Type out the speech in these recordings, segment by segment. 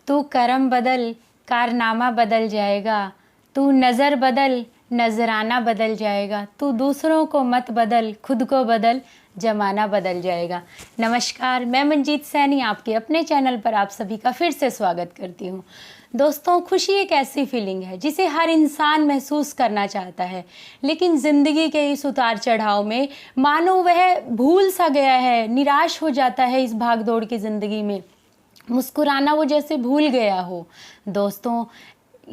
तू करम बदल, कारनामा बदल जाएगा। तू नज़र बदल, नजराना बदल जाएगा। तू दूसरों को मत बदल, खुद को बदल, जमाना बदल जाएगा। नमस्कार, मैं मंजीत सैनी आपके अपने चैनल पर आप सभी का फिर से स्वागत करती हूँ। दोस्तों, खुशी एक ऐसी फीलिंग है जिसे हर इंसान महसूस करना चाहता है, लेकिन ज़िंदगी के इस उतार चढ़ाव में मानो वह भूल सा गया है, निराश हो जाता है। इस भागदौड़ की ज़िंदगी में मुस्कुराना वो जैसे भूल गया हो। दोस्तों,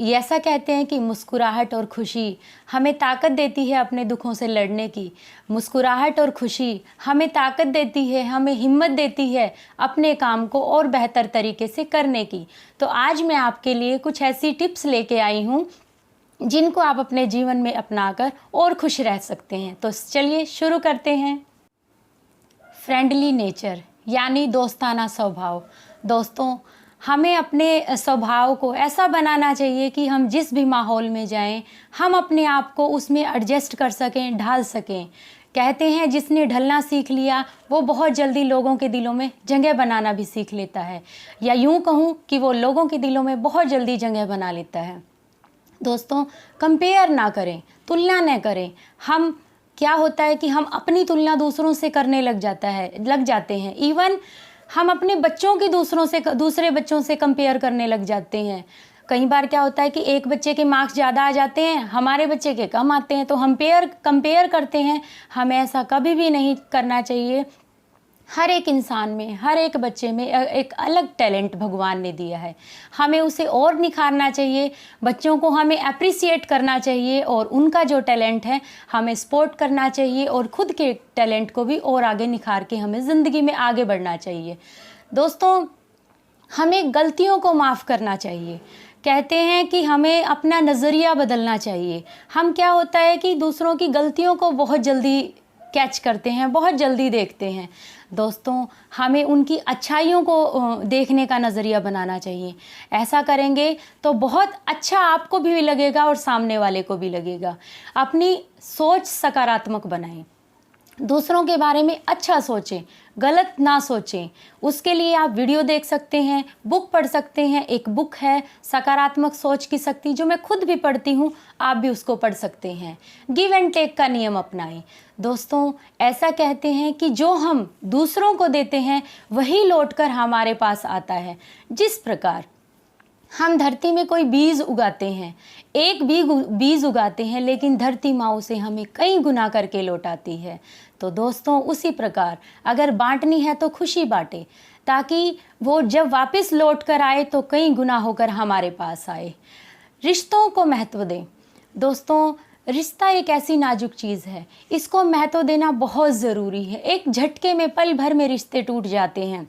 ऐसा कहते हैं कि मुस्कुराहट और खुशी हमें ताकत देती है अपने दुखों से लड़ने की। मुस्कुराहट और खुशी हमें ताकत देती है, हमें हिम्मत देती है अपने काम को और बेहतर तरीके से करने की। तो आज मैं आपके लिए कुछ ऐसी टिप्स लेके आई हूँ जिनको आप अपने जीवन में अपनाकर और खुश रह सकते हैं। तो चलिए शुरू करते हैं। फ्रेंडली नेचर यानी दोस्ताना स्वभाव। दोस्तों, हमें अपने स्वभाव को ऐसा बनाना चाहिए कि हम जिस भी माहौल में जाएं, हम अपने आप को उसमें एडजस्ट कर सकें, ढाल सकें। कहते हैं जिसने ढलना सीख लिया वो बहुत जल्दी लोगों के दिलों में जगह बनाना भी सीख लेता है, या यूँ कहूँ कि वो लोगों के दिलों में बहुत जल्दी जगह बना लेता है। दोस्तों, कंपेयर ना करें, तुलना न करें। हम क्या होता है कि हम अपनी तुलना दूसरों से करने लग जाते हैं। इवन हम अपने बच्चों की दूसरे बच्चों से कंपेयर करने लग जाते हैं। कई बार क्या होता है कि एक बच्चे के मार्क्स ज़्यादा आ जाते हैं, हमारे बच्चे के कम आते हैं, तो हम कंपेयर करते हैं। हमें ऐसा कभी भी नहीं करना चाहिए। हर एक इंसान में, हर एक बच्चे में एक अलग टैलेंट भगवान ने दिया है, हमें उसे और निखारना चाहिए। बच्चों को हमें अप्रिसिएट करना चाहिए और उनका जो टैलेंट है हमें सपोर्ट करना चाहिए, और ख़ुद के टैलेंट को भी और आगे निखार के हमें ज़िंदगी में आगे बढ़ना चाहिए। दोस्तों, हमें गलतियों को माफ़ करना चाहिए। कहते हैं कि हमें अपना नज़रिया बदलना चाहिए। हम क्या होता है कि दूसरों की गलतियों को बहुत जल्दी कैच करते हैं, बहुत जल्दी देखते हैं। दोस्तों, हमें उनकी अच्छाइयों को देखने का नज़रिया बनाना चाहिए। ऐसा करेंगे तो बहुत अच्छा आपको भी लगेगा और सामने वाले को भी लगेगा। अपनी सोच सकारात्मक बनाएं, दूसरों के बारे में अच्छा सोचें, गलत ना सोचें। उसके लिए आप वीडियो देख सकते हैं, बुक पढ़ सकते हैं। एक बुक है सकारात्मक सोच की शक्ति, जो मैं खुद भी पढ़ती हूँ, आप भी उसको पढ़ सकते हैं। गिव एंड टेक का नियम अपनाएं। दोस्तों, ऐसा कहते हैं कि जो हम दूसरों को देते हैं वही लौटकर हमारे पास आता है। जिस प्रकार हम धरती में कोई बीज उगाते हैं, एक बीज उगाते हैं, लेकिन धरती माँ उसे हमें कई गुना करके लौटाती है। तो दोस्तों, उसी प्रकार अगर बांटनी है तो खुशी बांटे, ताकि वो जब वापस लौट कर आए तो कई गुना होकर हमारे पास आए। रिश्तों को महत्व दें। दोस्तों, रिश्ता एक ऐसी नाजुक चीज़ है, इसको महत्व देना बहुत ज़रूरी है। एक झटके में, पल भर में रिश्ते टूट जाते हैं।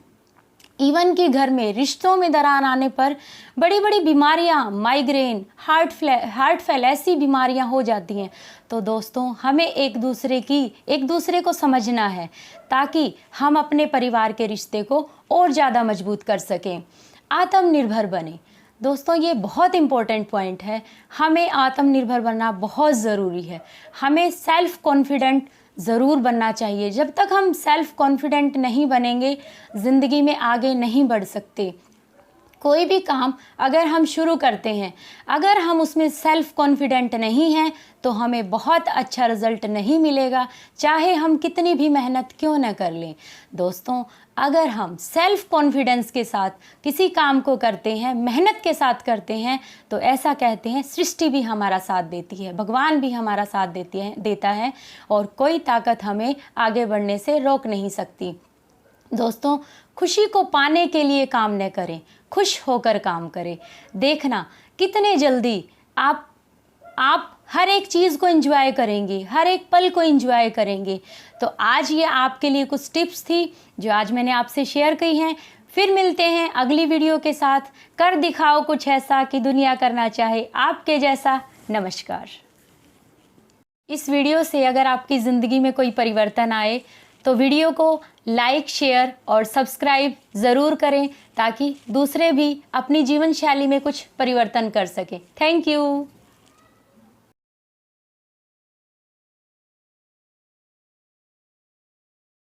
इवन कि घर में रिश्तों में दरार आने पर बड़ी बड़ी बीमारियां, माइग्रेन, हार्ट फेल ऐसी बीमारियां हो जाती हैं। तो दोस्तों, हमें एक दूसरे को समझना है, ताकि हम अपने परिवार के रिश्ते को और ज़्यादा मजबूत कर सकें। आत्मनिर्भर बने। दोस्तों, ये बहुत इम्पोर्टेंट पॉइंट है। हमें आत्मनिर्भर बनना बहुत ज़रूरी है। हमें सेल्फ कॉन्फिडेंट ज़रूर बनना चाहिए। जब तक हम सेल्फ कॉन्फिडेंट नहीं बनेंगे, ज़िंदगी में आगे नहीं बढ़ सकते। कोई भी काम अगर हम शुरू करते हैं, अगर हम उसमें सेल्फ कॉन्फिडेंट नहीं हैं, तो हमें बहुत अच्छा रिज़ल्ट नहीं मिलेगा, चाहे हम कितनी भी मेहनत क्यों न कर लें। दोस्तों, अगर हम सेल्फ कॉन्फिडेंस के साथ किसी काम को करते हैं, मेहनत के साथ करते हैं, तो ऐसा कहते हैं सृष्टि भी हमारा साथ देती है, भगवान भी हमारा साथ देता है, और कोई ताकत हमें आगे बढ़ने से रोक नहीं सकती। दोस्तों, खुशी को पाने के लिए काम न करें, खुश होकर काम करें। देखना कितने जल्दी आप हर एक चीज़ को एंजॉय करेंगे, हर एक पल को एंजॉय करेंगे। तो आज ये आपके लिए कुछ टिप्स थी जो आज मैंने आपसे शेयर की हैं। फिर मिलते हैं अगली वीडियो के साथ। कर दिखाओ कुछ ऐसा कि दुनिया करना चाहे आपके जैसा। नमस्कार। इस वीडियो से अगर आपकी ज़िंदगी में कोई परिवर्तन आए तो वीडियो को लाइक, शेयर और सब्सक्राइब ज़रूर करें, ताकि दूसरे भी अपनी जीवन शैली में कुछ परिवर्तन कर सकें। Thank you.